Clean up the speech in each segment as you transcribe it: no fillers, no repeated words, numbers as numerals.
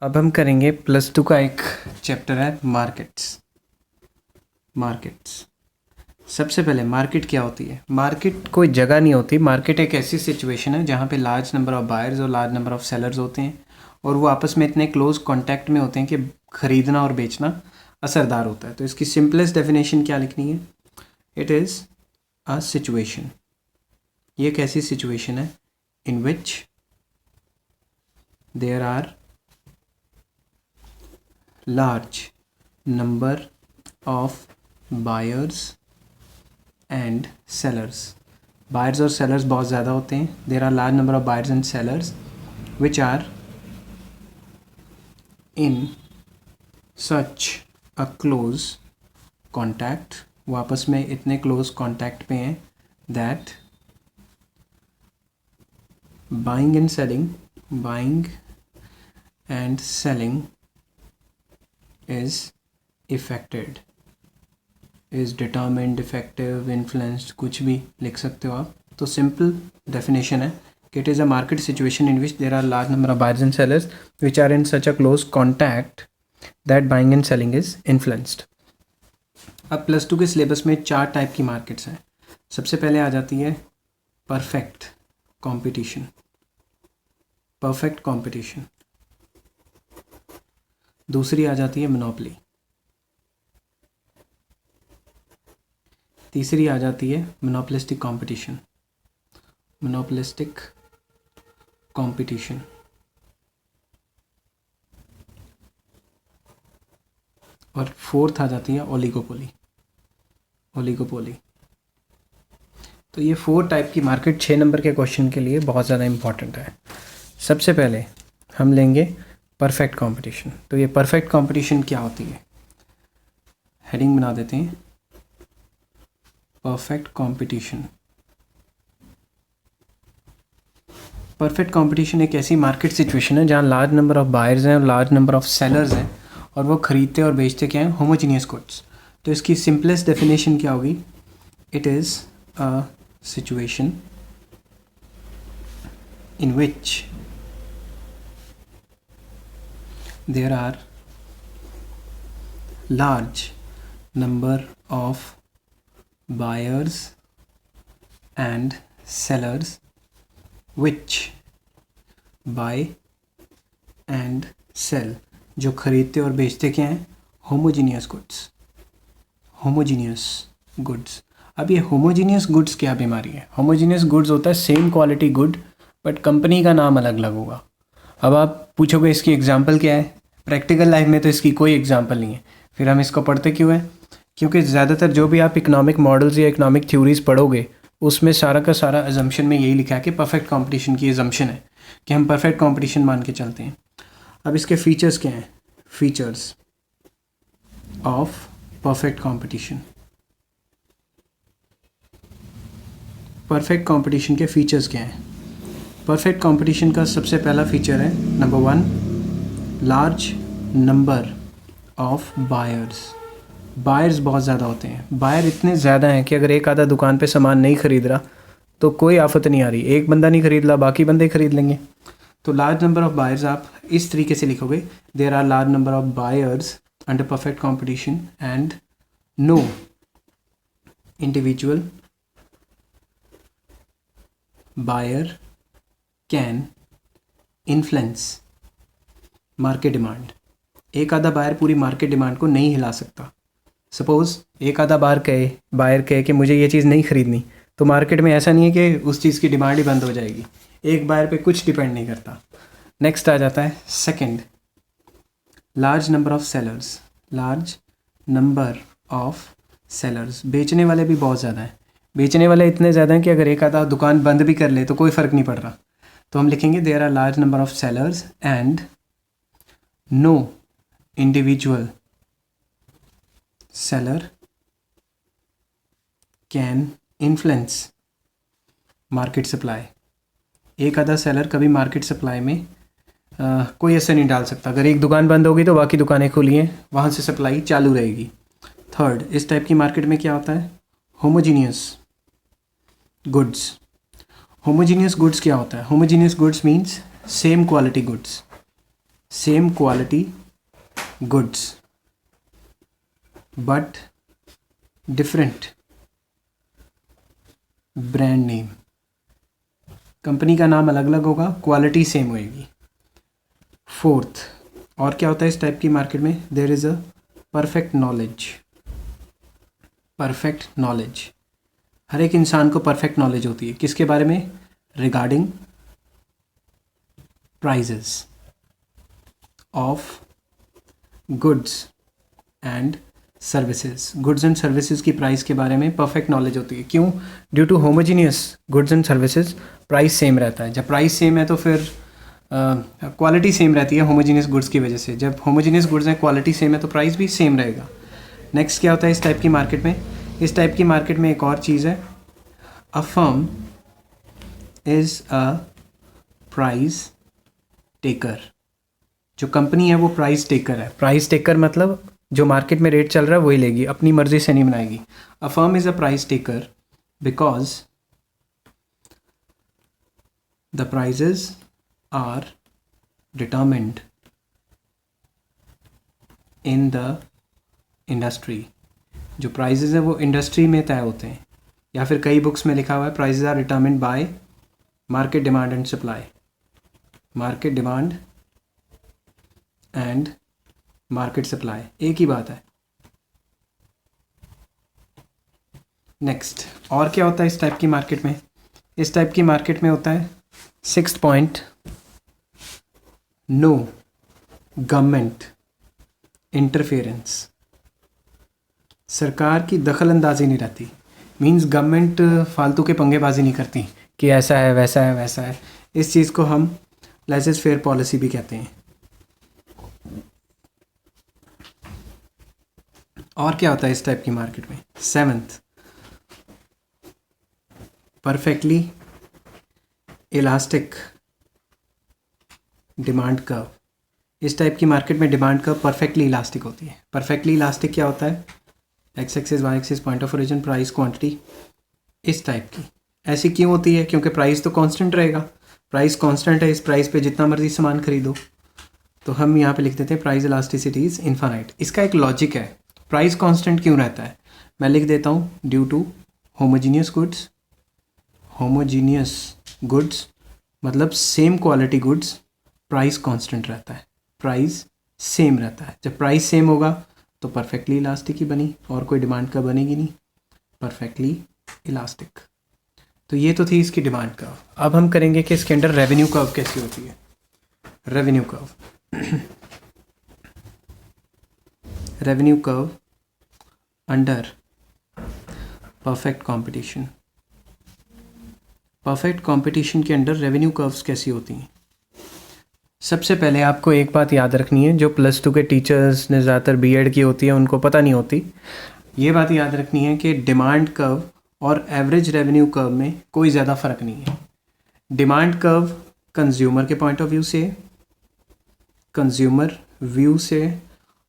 अब हम करेंगे +2 का एक चैप्टर है मार्केट्स। सबसे पहले मार्केट क्या होती है? मार्केट कोई जगह नहीं होती। मार्केट एक ऐसी सिचुएशन है जहाँ पे लार्ज नंबर ऑफ बायर्स और लार्ज नंबर ऑफ सेलर्स होते हैं और वो आपस में इतने क्लोज कांटेक्ट में होते हैं कि ख़रीदना और बेचना असरदार होता है। तो इसकी सिंपलेस्ट डेफिनेशन क्या लिखनी है? It is a situation. ये एक ऐसी सिचुएशन है in which there are large number of buyers and sellers। buyers और sellers बहुत ज़्यादा होते हैं। there are large number of buyers and sellers which are in such a close contact, वो आपस में इतने close contact पे हैं that buying and selling is affected, is determined, effective, influenced, कुछ भी लिख सकते हो आप। तो सिंपल डेफिनेशन है कि it is a market situation in which there are large number of buyers and sellers which are in such a close contact that buying and selling is influenced. अब +2 के सिलेबस में 4 type की markets हैं। सबसे पहले आ जाती है perfect competition. दूसरी आ जाती है मोनोपोली। तीसरी आ जाती है मोनोपोलिस्टिक कंपटीशन। और फोर्थ आ जाती है ओलिगोपोली। तो ये 4 टाइप की मार्केट 6 नंबर के क्वेश्चन के लिए बहुत ज़्यादा इम्पॉर्टेंट है। सबसे पहले हम लेंगे परफेक्ट कंपटीशन। तो ये परफेक्ट कंपटीशन क्या होती है? हेडिंग बना देते हैं, परफेक्ट कंपटीशन। परफेक्ट कंपटीशन एक ऐसी मार्केट सिचुएशन है जहाँ लार्ज नंबर ऑफ बायर्स हैं और लार्ज नंबर ऑफ सेलर्स हैं और वो खरीदते और बेचते क्या हैं? Homogeneous goods. तो इसकी सिंपलेस्ट डेफिनेशन क्या होगी? It is a situation in which there are large number of buyers and sellers which buy and sell, जो खरीदते और बेचते क्या हैं? Homogeneous goods. अब ये होमोजीनियस गुड्स क्या बीमारी है? होमोजीनियस गुड्स होता है same quality good but company का नाम अलग अलग होगा। अब आप पूछोगे इसकी एग्जाम्पल क्या है? प्रैक्टिकल लाइफ में तो इसकी कोई एग्जाम्पल नहीं है। फिर हम इसको पढ़ते क्यों है? क्योंकि ज़्यादातर जो भी आप इकोनॉमिक मॉडल्स या इकोनॉमिक थ्योरीज पढ़ोगे उसमें सारा का सारा अजम्पशन में यही लिखा है कि परफेक्ट कंपटीशन की अजम्पशन है कि हम परफेक्ट कंपटीशन मान के चलते हैं। अब इसके फीचर्स क्या हैं? Features of perfect competition. Perfect competition के फीचर्स क्या हैं? परफेक्ट कंपटीशन का सबसे पहला फीचर है number 1, large number of buyers बहुत ज़्यादा होते हैं। बायर इतने ज़्यादा हैं कि अगर एक आधा दुकान पे सामान नहीं खरीद रहा तो कोई आफत नहीं आ रही। एक बंदा नहीं खरीद रहा, बाकी बंदे खरीद लेंगे। तो लार्ज नंबर ऑफ बायर्स आप इस तरीके से लिखोगे, there are large number of buyers under perfect competition and no individual buyer can influence market demand. एक आधा बायर पूरी मार्केट डिमांड को नहीं हिला सकता। सपोज़ एक आधा बायर कहे कि मुझे ये चीज़ नहीं खरीदनी, तो मार्केट में ऐसा नहीं है कि उस चीज़ की डिमांड ही बंद हो जाएगी। एक बायर पे कुछ डिपेंड नहीं करता। नेक्स्ट आ जाता है second, large number of sellers. बेचने वाले भी बहुत ज़्यादा हैं। बेचने वाले इतने ज़्यादा हैं कि अगर एक आधा दुकान बंद भी कर ले तो कोई फ़र्क नहीं पड़ रहा। तो हम लिखेंगे there are large number of sellers and no individual seller can influence market supply. एक आधा सेलर कभी मार्केट सप्लाई में कोई असर नहीं डाल सकता। अगर एक दुकान बंद होगी तो बाकी दुकानें खुली हैं, वहाँ से सप्लाई चालू रहेगी। थर्ड, इस टाइप की मार्केट में क्या होता है? Homogeneous goods. होमोजीनियस गुड्स क्या होता है? Homogeneous goods means same quality goods. Same quality goods but different brand name, company का नाम अलग अलग होगा, क्वालिटी सेम होएगी। फोर्थ, और क्या होता है इस टाइप की मार्केट में, there is a perfect knowledge. Perfect knowledge, हर एक इंसान को परफेक्ट नॉलेज होती है किसके बारे में, regarding prices of goods and services. Goods and services की प्राइस के बारे में परफेक्ट नॉलेज होती है। क्यों? Due to homogeneous goods and services price same रहता है। जब प्राइस सेम है तो फिर क्वालिटी सेम रहती है होमोजीनियस गुड्स की वजह से। जब होमोजीनियस गुड्स हैं, क्वालिटी सेम है, तो प्राइस भी सेम रहेगा। नेक्स्ट क्या होता है इस टाइप की मार्केट में, इस टाइप की मार्केट में एक और चीज़ है, अ firm is a price taker. जो कंपनी है वो प्राइस टेकर है। प्राइस टेकर मतलब जो मार्केट में रेट चल रहा है वही लेगी, अपनी मर्जी से नहीं बनाएगी। A firm is a price taker because the prices are determined in the industry. जो प्राइजेज हैं वो इंडस्ट्री में तय होते हैं, या फिर कई बुक्स में लिखा हुआ है prices are determined by market demand and supply. Market demand and market supply एक ही बात है। नेक्स्ट, और क्या होता है इस टाइप की मार्केट में, इस टाइप की मार्केट में होता है sixth point, no government interference. सरकार की दखल अंदाजी नहीं रहती। मींस गवर्नमेंट फालतू के पंगेबाजी नहीं करती कि ऐसा है वैसा है वैसा है। इस चीज़ को हम लेज़र फेयर पॉलिसी भी कहते हैं। और क्या होता है इस टाइप की मार्केट में, seventh, perfectly elastic demand curve. इस टाइप की मार्केट में डिमांड कर्व परफेक्टली इलास्टिक होती है। परफेक्टली इलास्टिक क्या होता है, X axis Y axis, point of origin, price, quantity, इस टाइप की। ऐसी क्यों होती है, क्योंकि प्राइस तो कांस्टेंट रहेगा। प्राइस कांस्टेंट है, इस प्राइस पे जितना मर्जी सामान खरीदो। तो हम यहाँ पे लिख देते हैं प्राइस इलास्टिसिटी इज इनफाइनाइट। इसका एक लॉजिक है, प्राइस कांस्टेंट क्यों रहता है, मैं लिख देता हूँ, due to homogeneous goods. Homogeneous goods मतलब same quality goods, price constant रहता है, प्राइस सेम रहता है। जब प्राइस सेम होगा तो परफेक्टली इलास्टिक ही बनी, और कोई डिमांड कर्व बनेगी नहीं, परफेक्टली इलास्टिक। तो ये तो थी इसकी डिमांड कर्व। अब हम करेंगे कि इसके अंदर रेवेन्यू कर्व कैसी होती है। Revenue curve, revenue curve under perfect competition. Perfect competition के अंडर रेवेन्यू कर्व्स कैसी होती हैं। सबसे पहले आपको एक बात याद रखनी है, जो +2 के टीचर्स ने ज़्यादातर बीएड की होती है उनको पता नहीं होती। ये बात याद रखनी है कि डिमांड कर्व और एवरेज रेवेन्यू कर्व में कोई ज़्यादा फ़र्क नहीं है। डिमांड कर्व कंज्यूमर के पॉइंट ऑफ व्यू से, कंज्यूमर व्यू से,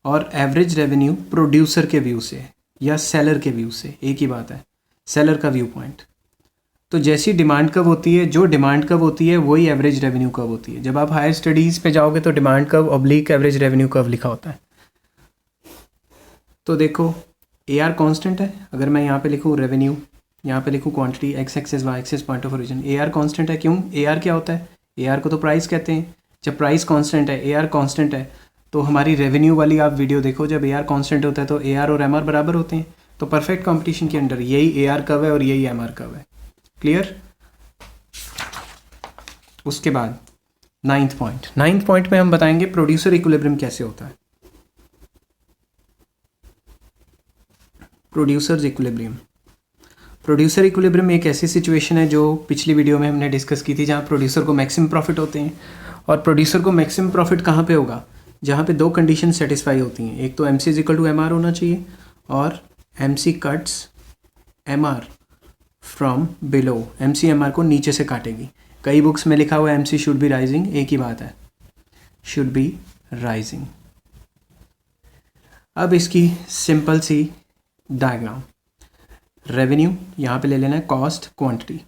और एवरेज रेवेन्यू प्रोड्यूसर के व्यू से या सेलर के व्यू से, एक ही बात है, सेलर का व्यू पॉइंट। तो जैसी डिमांड कर्व होती है, जो डिमांड कर्व होती है वही एवरेज रेवेन्यू कर्व होती है। जब आप हायर स्टडीज़ पे जाओगे तो demand curve oblique average revenue curve लिखा होता है। तो देखो AR कांस्टेंट है, अगर मैं यहाँ पे लिखूँ रेवेन्यू, यहाँ पे लिखूँ quantity, X axis Y axis, point of origin, AR constant है। क्यों? AR क्या होता है, AR को तो प्राइस कहते हैं। जब प्राइस कांस्टेंट है, AR कांस्टेंट है, तो हमारी रेवेन्यू वाली आप वीडियो देखो, जब AR कांस्टेंट होता है तो AR और MR बराबर होते हैं। तो परफेक्ट कंपटीशन के अंडर यही AR कर्व है और यही MR कर्व है। क्लियर? उसके बाद नाइन्थ पॉइंट में हम बताएंगे प्रोड्यूसर इक्विलिब्रियम कैसे होता है। प्रोड्यूसर इक्विलिब्रियम एक ऐसी सिचुएशन है जो पिछली वीडियो में हमने डिस्कस की थी, जहाँ प्रोड्यूसर को मैक्सिमम प्रॉफिट होते हैं। और प्रोड्यूसर को मैक्सिमम प्रॉफिट कहाँ पे होगा, जहाँ पे दो कंडीशन सेटिस्फाई होती हैं। एक तो MC is equal to MR होना चाहिए, और MC cuts MR from below. MC MR को नीचे से काटेगी। कई बुक्स में लिखा हुआ है MC शुड बी राइजिंग, एक ही बात है, शुड बी राइजिंग। अब इसकी सिंपल सी डायग्राम, रेवेन्यू यहाँ पे ले लेना है, कॉस्ट, क्वांटिटी।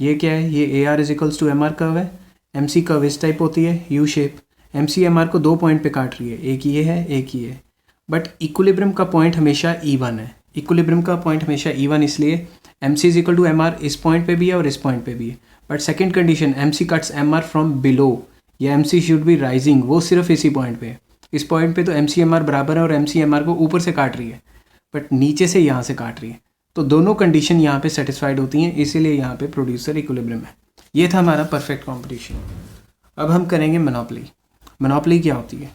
ये क्या है, ये AR is equals to MR curve है। MC कर्व इस टाइप होती है, U शेप। MCMR को 2 पॉइंट पे काट रही है, एक ये है एक ये है, बट इक्विलिब्रियम का पॉइंट हमेशा E1 है। इक्विलिब्रियम का पॉइंट हमेशा E1 इसलिए MC = MR इस पॉइंट पे भी है और इस पॉइंट पे भी है। But second condition MC cuts MR from below, या MC शुड बी राइजिंग, वो सिर्फ इसी पॉइंट पे है। इस पॉइंट पे तो MCMR बराबर है और MCMR को ऊपर से काट रही है, बट नीचे से यहाँ से काट रही है। तो दोनों कंडीशन यहाँ पे सेटिस्फाइड होती हैं, इसीलिए यहाँ पे प्रोड्यूसर इक्विलिब्रियम है। ये था हमारा परफेक्ट कॉम्पिटिशन। अब हम करेंगे मोनोपोली। मोनोपोली क्या होती है?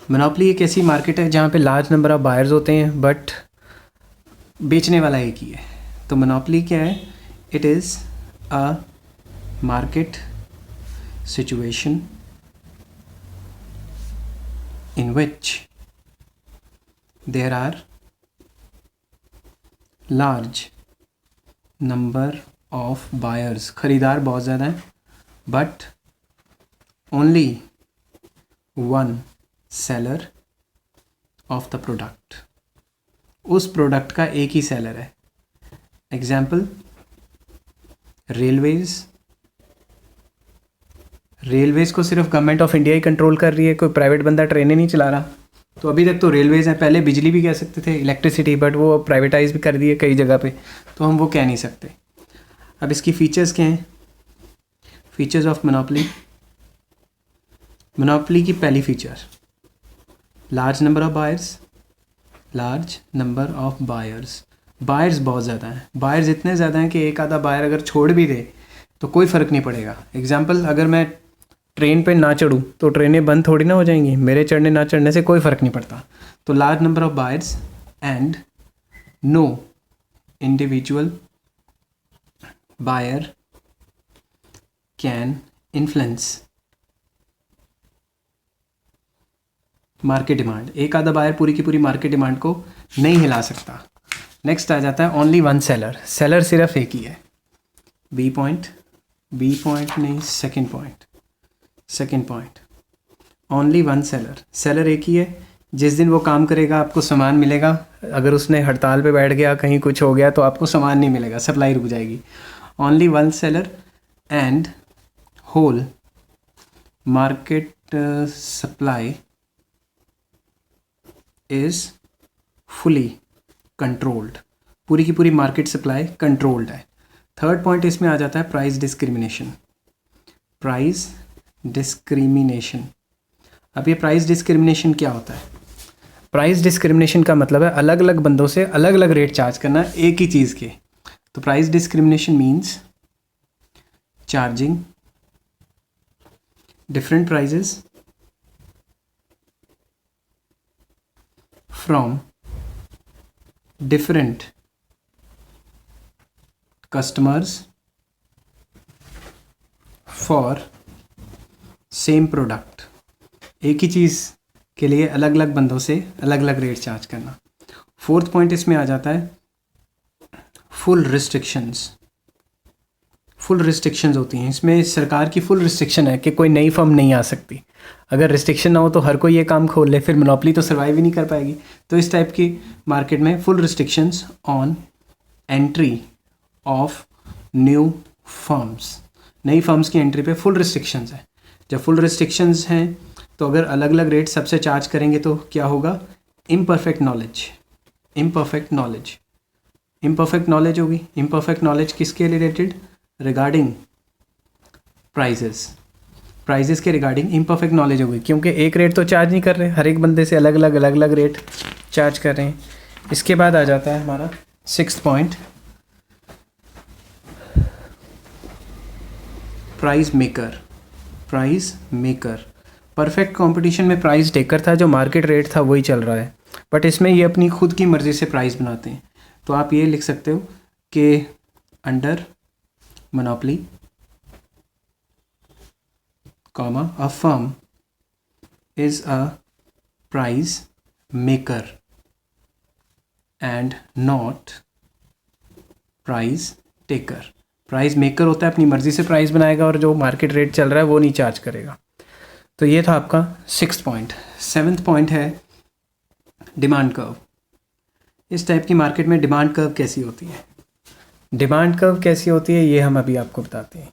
मोनोपोली एक ऐसी मार्केट है जहाँ पे लार्ज नंबर ऑफ बायर्स होते हैं बट बेचने वाला एक ही है। तो मोनोपोली क्या है? It is a market situation in which there are large number of buyers, खरीदार बहुत ज़्यादा हैं, but only one seller of the product, उस प्रोडक्ट का एक ही सेलर है। एग्जाम्पल, रेलवेज़ को सिर्फ government of India he control कर रही है, कोई प्राइवेट बंदा ट्रेनें नहीं चला रहा। तो अभी तक तो रेलवेज़ हैं, पहले बिजली भी कह सकते थे, इलेक्ट्रिसिटी, बट वो प्राइवेटाइज भी कर दिए कई जगह पे, तो हम वो कह नहीं सकते। अब इसकी फ़ीचर्स क्या हैं? Features of monopoly. मोनोपोली की पहली feature, large number of buyers. Large number of buyers, buyers बहुत ज़्यादा हैं। बायर्स इतने ज़्यादा हैं कि एक आधा बायर अगर छोड़ भी दे तो कोई फ़र्क नहीं पड़ेगा। एग्जाम्पल, अगर मैं ट्रेन पे ना चढ़ूँ तो ट्रेनें बंद थोड़ी ना हो जाएंगी, मेरे चढ़ने ना चढ़ने से कोई फ़र्क नहीं पड़ता। तो large number of buyers and no individual buyer can influence market demand. एक आधा बायर पूरी की पूरी मार्केट डिमांड को नहीं हिला सकता। नेक्स्ट आ जाता है ओनली वन सेलर। सेलर सिर्फ एक ही है। बी पॉइंट नहीं, second point, only one seller. Seller एक ही है, जिस दिन वो काम करेगा आपको सामान मिलेगा। अगर उसने हड़ताल पे बैठ गया, कहीं कुछ हो गया, तो आपको सामान नहीं मिलेगा, सप्लाई रुक जाएगी। Only one seller and whole market supply is fully controlled. पूरी की पूरी मार्केट सप्लाई कंट्रोल्ड है। थर्ड पॉइंट इसमें आ जाता है प्राइस डिस्क्रिमिनेशन। Price discrimination. अब ये प्राइस डिस्क्रिमिनेशन क्या होता है? प्राइस डिस्क्रिमिनेशन का मतलब है अलग अलग बंदों से अलग अलग रेट चार्ज करना एक ही चीज़ के। तो price discrimination means charging different prices from different customers for same product। एक ही चीज़ के लिए अलग अलग बंदों से अलग अलग रेट चार्ज करना। फोर्थ पॉइंट इसमें आ जाता है फुल रिस्ट्रिक्शंस। फुल रिस्ट्रिक्शंस होती हैं, इसमें सरकार की फुल रिस्ट्रिक्शन है कि कोई नई फर्म नहीं आ सकती। अगर रिस्ट्रिक्शन ना हो तो हर कोई ये काम खोल ले, फिर मोनोपोली तो सर्वाइव ही नहीं कर पाएगी। तो इस टाइप की मार्केट में full restrictions on entry of new firms. नई फर्म्स की एंट्री पे फुल रिस्ट्रिक्शंस है। जब फुल रिस्ट्रिक्शंस हैं तो अगर अलग अलग रेट सबसे चार्ज करेंगे तो क्या होगा? इम्परफेक्ट नॉलेज होगी। इम्परफेक्ट नॉलेज किसके रिलेटेड? रिगार्डिंग प्राइजेस के रिगार्डिंग इम्परफेक्ट नॉलेज होगी, क्योंकि एक रेट तो चार्ज नहीं कर रहे, हर एक बंदे से अलग अलग रेट चार्ज कर रहे हैं। इसके बाद आ जाता है हमारा sixth point, price maker. Perfect competition में प्राइस टेकर था, जो मार्केट रेट था वही चल रहा है, बट इसमें ये अपनी खुद की मर्ज़ी से प्राइस बनाते हैं। तो आप ये लिख सकते हो कि under monopoly a firm is a price maker and not price taker. Price maker होता है अपनी मर्ज़ी से प्राइस बनाएगा और जो मार्केट रेट चल रहा है वो नहीं चार्ज करेगा। तो ये था आपका सिक्स्थ पॉइंट। सेवन्थ पॉइंट है डिमांड कर्व। इस टाइप की मार्केट में डिमांड कर्व कैसी होती है? ये हम अभी आपको बताते हैं।